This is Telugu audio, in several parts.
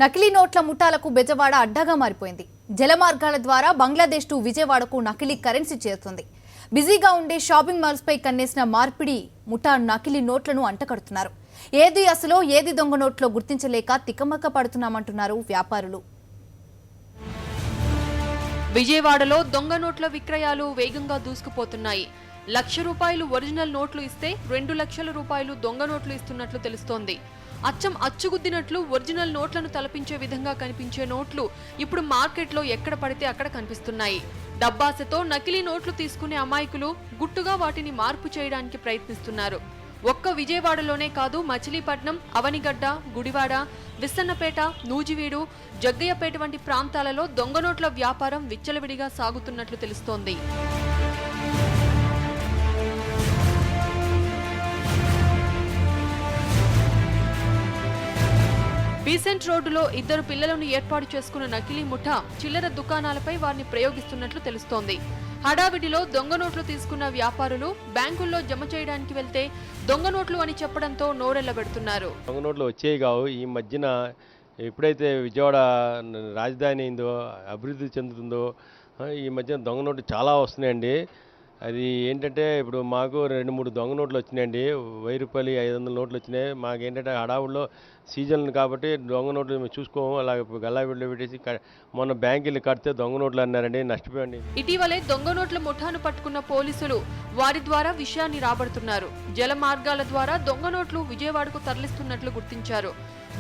నకిలీ నోట్ల ముఠాలకు బెజవాడ అడ్డాగా మారిపోయింది. జలమార్గాల ద్వారా బంగ్లాదేశ్ టు విజయవాడకు నకిలీ కరెన్సీ చేరుతుంది. బిజీగా ఉండే షాపింగ్ మాల్స్ పై కన్నేసిన మార్పిడి ముఠా నకిలీ నోట్లను అంటకడుతున్నారు. ఏది అసలో ఏది దొంగ నోట్లో గుర్తించలేక తికమక పడుతున్నామంటున్నారు వ్యాపారులు. విజయవాడలో దొంగ నోట్ల విక్రయాలు వేగంగా దూసుకుపోతున్నాయి. ₹1,00,000 ఒరిజినల్ నోట్లు ఇస్తే 2 లక్షల రూపాయలు దొంగ నోట్లు ఇస్తున్నట్లు తెలుస్తోంది. అచ్చం అచ్చుగుద్దినట్లు ఒరిజినల్ నోట్లను తలపించే విధంగా కనిపించే నోట్లు ఇప్పుడు మార్కెట్లో ఎక్కడ పడితే అక్కడ కనిపిస్తున్నాయి. డబ్బాసతో నకిలీ నోట్లు తీసుకునే అమాయకులు గుట్టుగా వాటిని మార్పు చేయడానికి ప్రయత్నిస్తున్నారు. ఒక్క విజయవాడలోనే కాదు, మచిలీపట్నం, అవనిగడ్డ, గుడివాడ, విస్సన్నపేట, నూజివీడు, జగ్గయ్యపేట వంటి ప్రాంతాలలో దొంగ నోట్ల వ్యాపారం విచ్చలవిడిగా సాగుతున్నట్లు తెలుస్తోంది. బీసెంట్ రోడ్డులో 2 పిల్లలను ఏర్పాటు చేసుకున్న నకిలీ ముఠా చిల్లర దుకాణాలపై వారిని ప్రయోగిస్తున్నట్లు తెలుస్తోంది. హడావిడిలో దొంగ నోట్లు తీసుకున్న వ్యాపారులు బ్యాంకుల్లో జమ చేయడానికి వెళ్తే దొంగ నోట్లు అని చెప్పడంతో నోరెళ్లబెడుతున్నారు. దొంగ నోట్లు వచ్చేవి కావు. ఈ మధ్యన ఎప్పుడైతే విజయవాడ రాజధాని అయిందో, అభివృద్ధి చెందుతుందో, ఈ మధ్యన దొంగ నోట్లు చాలా వస్తున్నాయండి. అది ఏంటంటే ఇప్పుడు మాకు 2-3 దొంగ నోట్లు వచ్చినాయండి. ₹1000, 500 నోట్లు వచ్చినాయి. మాకేంటంటే హడావుల్లో సీజన్ కాబట్టి దొంగ నోట్లు మేము చూసుకోము. అలాగే గల్లాబిడ్డలో పెట్టేసి మొన్న బ్యాంకులు కడితే దొంగ నోట్లు అన్నారండి, నష్టపోయండి. ఇటీవలే దొంగ నోట్ల ముఠాను పట్టుకున్న పోలీసులు వారి ద్వారా విషయాన్ని రాబడుతున్నారు. జల మార్గాల ద్వారా దొంగ నోట్లు విజయవాడకు తరలిస్తున్నట్లు గుర్తించారు.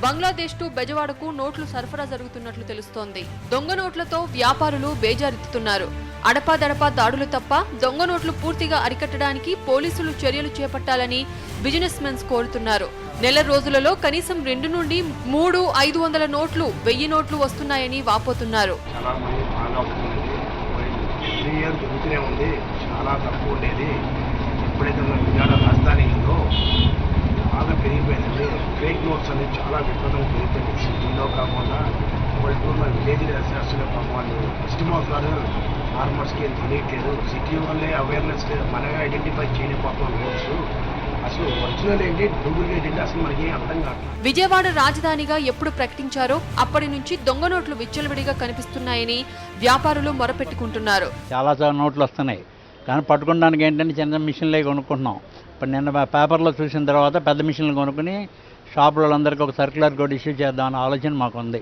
బంగ్లాదేశ్ టు బెజవాడకు నోట్లు సరఫరా జరుగుతున్నట్లు తెలుస్తోంది. దొంగ నోట్లతో వ్యాపారులు బేజారెత్తుతున్నారు. అడపాదడపా దాడులు తప్ప దొంగ నోట్లు పూర్తిగా అరికట్టడానికి పోలీసులు చర్యలు చేపట్టాలని బిజినెస్ మెన్స్ కోరుతున్నారు. నెల రోజులలో కనీసం 2 నుండి 3 500 నోట్లు 1000 నోట్లు వస్తున్నాయని వాపోతున్నారు. బాగా పెరిగిపోయిందండి. ఫేక్ నోట్స్ అనేది చాలా విపరీతంగా పెరిగిపోయింది. సిటీలో కాకుండా పల్లెటూరులో విలేజ్ అసలు వాళ్ళు కస్టమర్స్ గారు ఫార్మర్స్కి ఏం తెలియట్లేదు. సిటీ వల్లే అవేర్నెస్ మనమే ఐడెంటిఫై చేయలేకపోతున్నాం నోట్స్. అసలు ఒరిజినల్ ఏంటి, డూప్లికేట్ ఏంటి అసలు మనకి అర్థం కాదు. విజయవాడ రాజధానిగా ఎప్పుడు ప్రకటించారో అప్పటి నుంచి దొంగ నోట్లు విచ్చలవిడిగా కనిపిస్తున్నాయని వ్యాపారులు మొరపెట్టుకుంటున్నారు. చాలా నోట్లు వస్తున్నాయి, కానీ పట్టుకోవడానికి ఏంటంటే చిన్న మిషన్లే కొనుక్కుంటున్నాం. ఇప్పుడు నిన్న పేపర్లో చూసిన తర్వాత పెద్ద మిషన్లు కొనుక్కుని షాపులందరికీ ఒక సర్క్యులర్ కోడ్ ఇష్యూ చేద్దామన్న ఆలోచన మాకు ఉంది.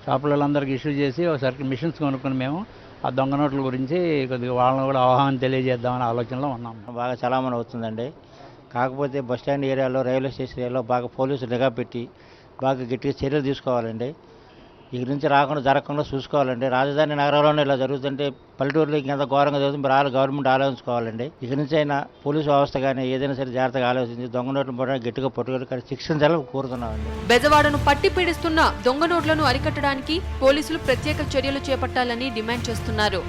షాపులందరికీ ఇష్యూ చేసి ఒక మిషన్స్ కొనుక్కుని మేము ఆ దొంగ నోట్ల గురించి కొద్దిగా వాళ్ళని కూడా అవగాహన తెలియజేద్దామనే ఆలోచనలో ఉన్నాం. బాగా చలామణి అవుతుందండి. కాకపోతే బస్టాండ్ ఏరియాలో, రైల్వే స్టేషన్ ఏరియాలో బాగా పోలీసులు నిఘా పెట్టి బాగా గట్టిగా చర్యలు తీసుకోవాలండి. ఇక నుంచి జరగకుండా చూసుకోవాలండి. రాజధాని నగరంలోనే ఇలా జరుగుతుంటే పల్లెటూరులో ఇంకెంత ఘోరంగా జరుగుతుంది. మీరు గవర్నమెంట్ ఆలోచించుకోవాలండి. ఇక నుంచి అయినా పోలీసు వ్యవస్థ కానీ ఏదైనా సరే జాగ్రత్తగా ఆలోచించి దొంగ నోట్లు పడడానికి గట్టిగా పట్టుకొని శిక్షించాలని కోరుతున్నామండి. బెజవాడను పట్టి పీడిస్తున్న దొంగ నోట్లను అరికట్టడానికి పోలీసులు ప్రత్యేక చర్యలు చేపట్టాలని డిమాండ్ చేస్తున్నారు.